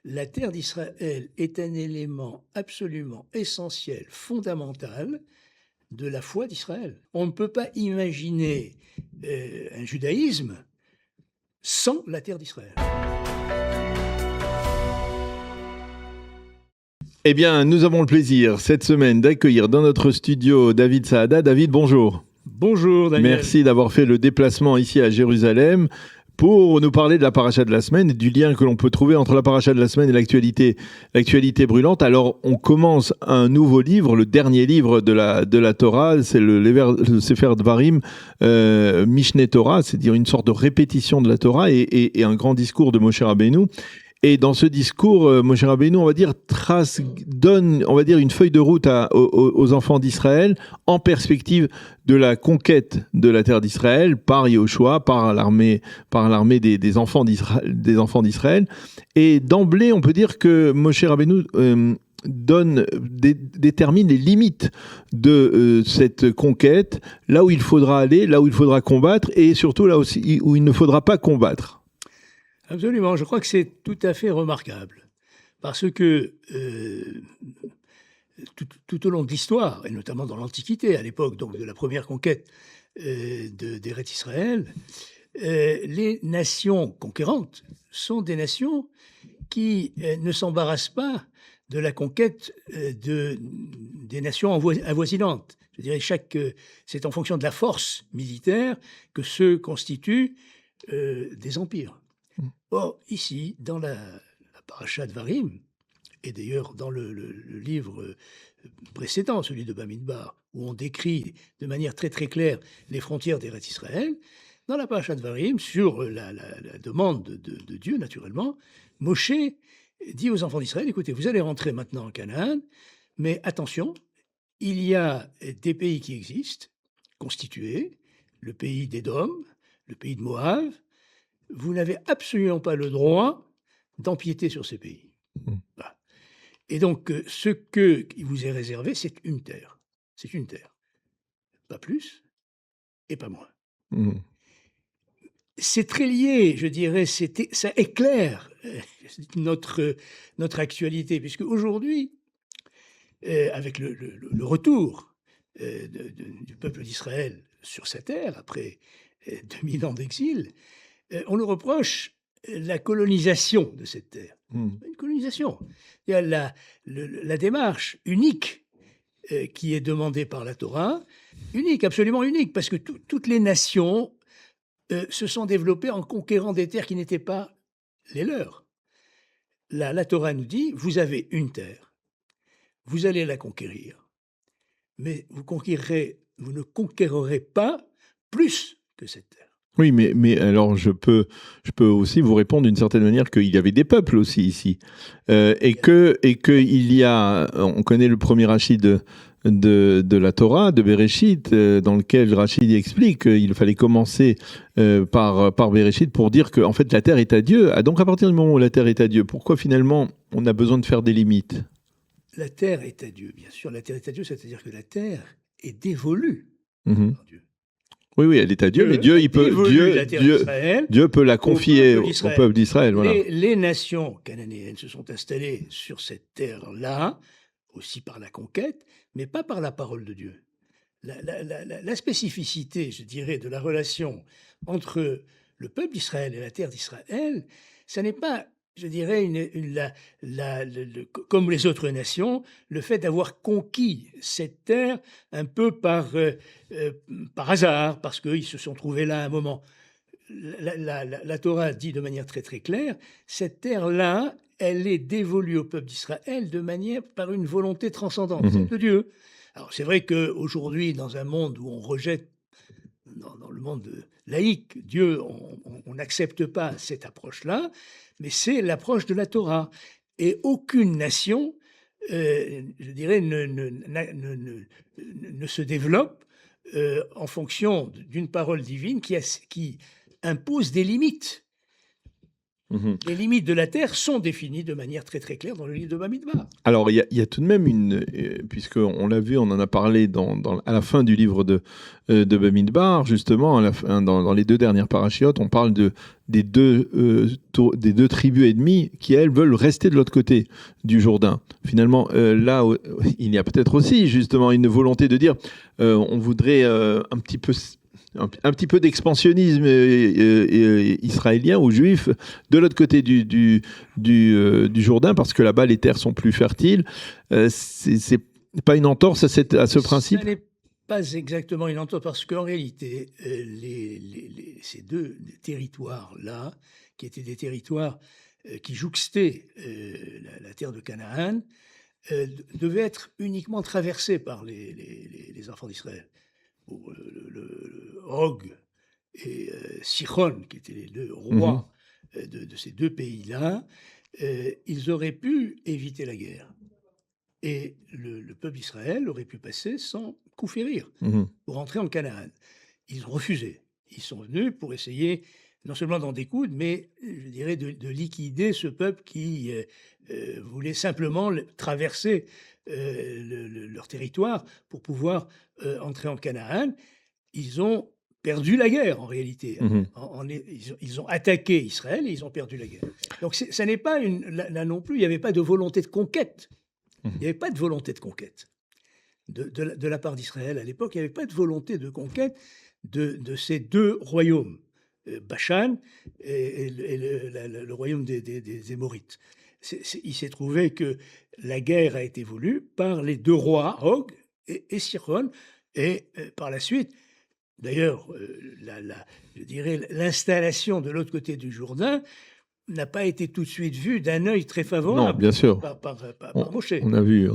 la terre d'Israël est un élément absolument essentiel, fondamental de la foi d'Israël. On ne peut pas imaginer un judaïsme sans la terre d'Israël. Eh bien, nous avons le plaisir cette semaine d'accueillir dans notre studio David Saada. David, bonjour. Bonjour Daniel. Merci d'avoir fait le déplacement ici à Jérusalem pour nous parler de la paracha de la semaine et du lien que l'on peut trouver entre la paracha de la semaine et l'actualité brûlante. Alors, on commence un nouveau livre, le dernier livre de la Torah, c'est le Sefer Dvarim, Mishneh Torah, c'est-à-dire une sorte de répétition de la Torah et un grand discours de Moshe Rabbeinu. Et dans ce discours, Moshe Rabbeinu, on va dire, donne une feuille de route aux enfants d'Israël en perspective de la conquête de la terre d'Israël par Yehoshua, par l'armée des enfants d'Israël. Et d'emblée, on peut dire que Moshe Rabbeinu détermine les limites de cette conquête, là où il faudra aller, là où il faudra combattre, et surtout là aussi où il ne faudra pas combattre. Absolument, je crois que c'est tout à fait remarquable, parce que tout au long de l'histoire, et notamment dans l'Antiquité, à l'époque donc de la première conquête d'Eretz Israël, les nations conquérantes sont des nations qui ne s'embarrassent pas de la conquête des nations avoisinantes. Je dirais c'est en fonction de la force militaire que se constituent des empires. Or, ici, dans la paracha de Varim, et d'ailleurs dans le livre précédent, celui de Bamidbar, où on décrit de manière très très claire les frontières d'Eretz Israël, dans la paracha de Varim, sur la demande de Dieu, naturellement, Moshe dit aux enfants d'Israël, écoutez, vous allez rentrer maintenant en Canaan, mais attention, il y a des pays qui existent, constitués, le pays d'Édom, le pays de Moab. Vous n'avez absolument pas le droit d'empiéter sur ces pays. Voilà. Et donc, ce qui vous est réservé, c'est une terre. C'est une terre. Pas plus et pas moins. C'est très lié, je dirais, ça éclaire notre actualité, puisque aujourd'hui, avec le retour du peuple d'Israël sur sa terre, après 2000 ans d'exil, on nous reproche la colonisation de cette terre. Une colonisation. Il y a la démarche unique qui est demandée par la Torah, unique, absolument unique, parce que toutes les nations se sont développées en conquérant des terres qui n'étaient pas les leurs. La Torah nous dit, vous avez une terre, vous allez la conquérir, mais vous ne conquérerez pas plus que cette terre. Oui, mais alors je peux aussi vous répondre d'une certaine manière qu'il y avait des peuples aussi ici, et que il y a, on connaît le premier rachid de la Torah, de Bereshit, dans lequel Rachid explique qu'il fallait commencer par Bereshit pour dire que en fait la terre est à Dieu. Donc à partir du moment où la terre est à Dieu, pourquoi finalement on a besoin de faire des limites? La terre est à Dieu, bien sûr. La terre est à Dieu, c'est-à-dire que la terre est dévolue par Dieu. Oui, elle est à Dieu, mais Dieu peut la confier au peuple d'Israël. Voilà. Les nations cananéennes se sont installées sur cette terre-là, aussi par la conquête, mais pas par la parole de Dieu. La spécificité, je dirais, de la relation entre le peuple d'Israël et la terre d'Israël, ça n'est pas, je dirais, comme les autres nations, le fait d'avoir conquis cette terre un peu par hasard, parce qu'ils se sont trouvés là à un moment. La Torah dit de manière très très claire, cette terre-là, elle est dévolue au peuple d'Israël par une volonté transcendante, celle de Dieu. Alors c'est vrai qu'aujourd'hui, dans un monde où on rejette, dans le monde laïque, Dieu, on n'accepte pas cette approche-là, mais c'est l'approche de la Torah. Et aucune nation, je dirais, ne se développe en fonction d'une parole divine qui impose des limites. Mhm. Les limites de la terre sont définies de manière très très claire dans le livre de Bamidbar. Alors, il y a tout de même puisqu'on l'a vu, on en a parlé à la fin du livre de Bamidbar, justement, dans les deux dernières parachiotes, on parle des deux tribus ennemies qui, elles, veulent rester de l'autre côté du Jourdain. Finalement, là, il y a peut-être aussi, justement, une volonté de dire on voudrait un petit peu d'expansionnisme israélien ou juif de l'autre côté du Jourdain, parce que là-bas, les terres sont plus fertiles. C'est pas une entorse à ce principe? Ça n'est pas exactement une entorse, parce qu'en réalité, ces deux territoires-là, qui étaient des territoires qui jouxtaient la terre de Canaan, devaient être uniquement traversés par les enfants d'Israël. Le Og et Sichon, qui étaient les deux rois de ces deux pays-là, ils auraient pu éviter la guerre. Et le peuple d'Israël aurait pu passer sans coup férir pour entrer en Canaan. Ils ont refusé. Ils sont venus pour essayer non seulement d'en découdre, mais je dirais de liquider ce peuple qui voulait simplement traverser leur territoire pour pouvoir entrer en Canaan. Ils ont perdu la guerre en réalité. Ils ont attaqué Israël et ils ont perdu la guerre. Donc ça n'est pas là non plus, il n'y avait pas de volonté de conquête. Il n'y avait pas de volonté de conquête de la part d'Israël à l'époque. Il n'y avait pas de volonté de conquête de ces deux royaumes, Bashan et le royaume des Émorites. Il s'est trouvé que la guerre a été voulue par les deux rois, Og et Sichon, et par la suite, d'ailleurs, je dirais l'installation de l'autre côté du Jourdain n'a pas été tout de suite vue d'un œil très favorable. Non, bien sûr. Par Moshe. On a vu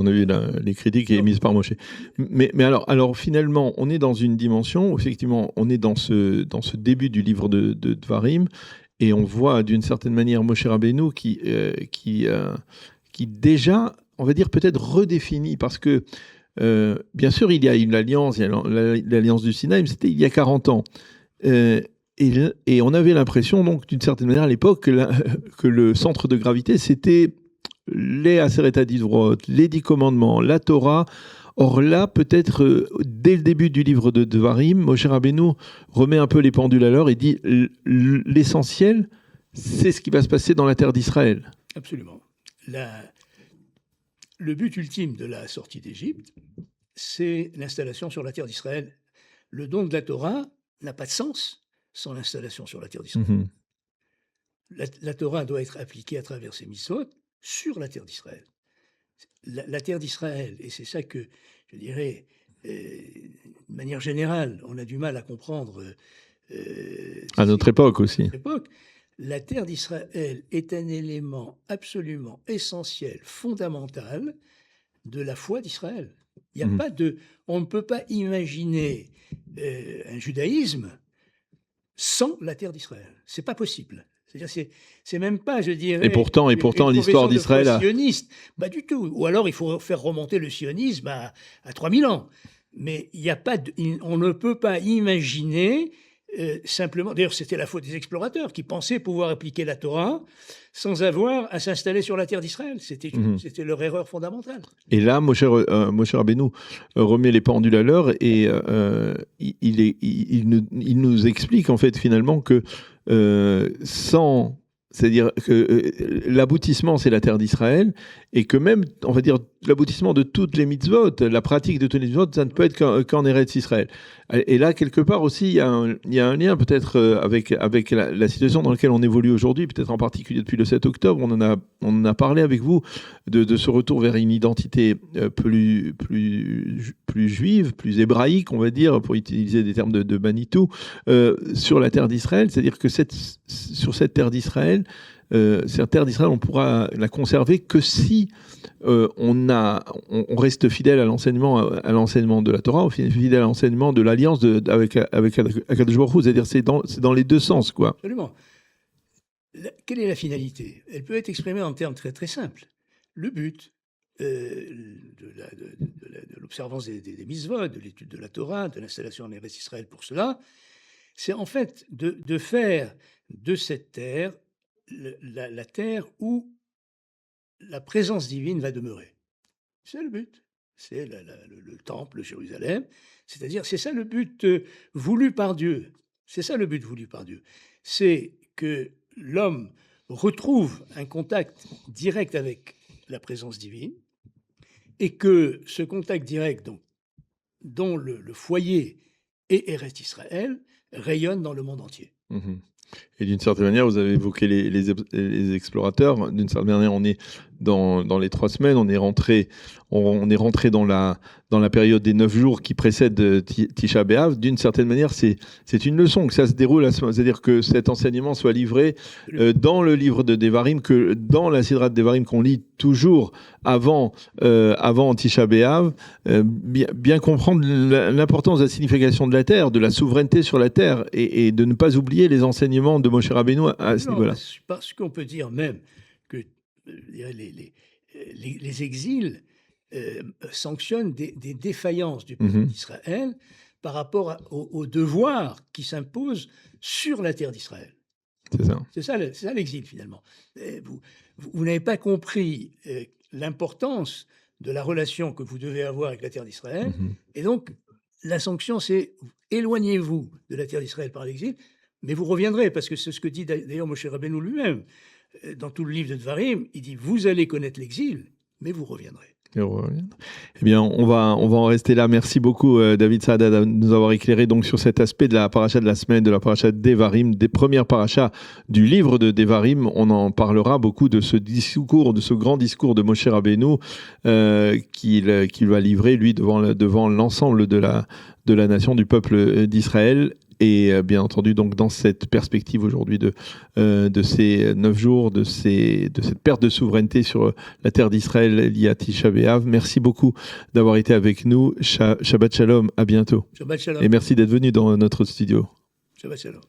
les critiques émises par Moshe. Mais alors finalement, on est dans une dimension où effectivement, on est dans ce début du livre de Dvarim, et on voit d'une certaine manière Moshe Rabbeinu qui déjà, on va dire peut-être redéfinit, parce que bien sûr, il y a une alliance, il y a l'alliance du Sinaï, mais c'était il y a 40 ans. Et on avait l'impression, donc, d'une certaine manière, à l'époque, que le centre de gravité, c'était les Aseret HaDivrot, les 10 commandements, la Torah. Or là, peut-être, dès le début du livre de Dvarim, Moshe Rabbeinu remet un peu les pendules à l'heure et dit l'essentiel, c'est ce qui va se passer dans la terre d'Israël. Absolument. Le but ultime de la sortie d'Égypte, c'est l'installation sur la terre d'Israël. Le don de la Torah n'a pas de sens sans l'installation sur la terre d'Israël. La Torah doit être appliquée à travers ses mitzvot sur la terre d'Israël. La terre d'Israël, et c'est ça que, je dirais, de manière générale, on a du mal à comprendre. À notre époque aussi. La terre d'Israël est un élément absolument essentiel, fondamental de la foi d'Israël. Il y a pas on ne peut pas imaginer un judaïsme sans la terre d'Israël. C'est pas possible. C'est-à-dire, c'est même pas, je dirais. Et pourtant, l'histoire d'Israël a. Sioniste, pas du tout. Ou alors, il faut faire remonter le sionisme à 3000 ans. Mais il y a pas, on ne peut pas imaginer simplement. D'ailleurs, c'était la faute des explorateurs qui pensaient pouvoir appliquer la Torah sans avoir à s'installer sur la terre d'Israël. C'était leur erreur fondamentale. Et là, Moshe Rabbeinu remet les pendules à l'heure et il nous explique en fait finalement que c'est-à-dire que l'aboutissement, c'est la terre d'Israël, et que même, on va dire, l'aboutissement de toutes les mitzvot, la pratique de toutes les mitzvot, ça ne peut être qu'en Eretz Israël. Et là, quelque part aussi, il y a un lien peut-être avec la situation dans laquelle on évolue aujourd'hui, peut-être en particulier depuis le 7 octobre. On en a parlé avec vous de ce retour vers une identité plus juive, plus hébraïque, on va dire, pour utiliser des termes de Manitou, sur la terre d'Israël. C'est-à-dire que sur cette terre d'Israël, on pourra la conserver que si on reste fidèle à l'enseignement de la Torah, fidèle à l'enseignement de l'alliance avec Akadosh Baruch Hu. C'est-à-dire c'est dans les deux sens, quoi. Absolument. Quelle est la finalité? Elle peut être exprimée en termes très très simples. Le but de l'observance des mitzvot, de l'étude de la Torah, de l'installation en Eretz Israël pour cela, c'est en fait de faire de cette terre la terre où la présence divine va demeurer. C'est le but. C'est le temple, Jérusalem. C'est-à-dire, c'est ça le but voulu par Dieu. C'est ça le but voulu par Dieu. C'est que l'homme retrouve un contact direct avec la présence divine et que ce contact direct, donc, dont le foyer est Eretz Israël, rayonne dans le monde entier. Mhm. Et d'une certaine manière, vous avez évoqué les explorateurs. D'une certaine manière, on est dans les 3 semaines, on est rentré dans la période des 9 jours qui précèdent Tisha B'Av. D'une certaine manière, c'est une leçon que ça se déroule, c'est-à-dire que cet enseignement soit livré dans le livre de Devarim, que dans la Sidrat de Devarim qu'on lit toujours avant Tisha B'Av, bien comprendre l'importance de la signification de la terre, de la souveraineté sur la terre, et de ne pas oublier les enseignements de Moshe Rabbeinu à ce niveau-là. Parce qu'on peut dire même que les exils sanctionnent des défaillances du peuple d'Israël par rapport aux devoirs qui s'imposent sur la terre d'Israël. C'est ça l'exil, finalement. Vous n'avez pas compris l'importance de la relation que vous devez avoir avec la terre d'Israël. Et donc, la sanction, c'est éloignez-vous de la terre d'Israël par l'exil, mais vous reviendrez, parce que c'est ce que dit d'ailleurs Moshe Rabbeinu lui-même. Dans tout le livre de Devarim, il dit « Vous allez connaître l'exil, mais vous reviendrez ». Eh bien, on va en rester là. Merci beaucoup, David Saada, de nous avoir éclairé donc sur cet aspect de la paracha de la semaine, de la paracha de Devarim, des premières parachas du livre de Devarim. On en parlera beaucoup de ce discours, de ce grand discours de Moshe Rabbeinu qu'il va livrer, lui, devant l'ensemble de la nation, du peuple d'Israël. Et bien entendu, donc, dans cette perspective aujourd'hui de ces 9 jours, de cette perte de souveraineté sur la terre d'Israël liée à Tisha B'Av. Merci beaucoup d'avoir été avec nous. Shabbat Shalom, à bientôt. Shabbat Shalom. Et merci d'être venu dans notre studio. Shabbat Shalom.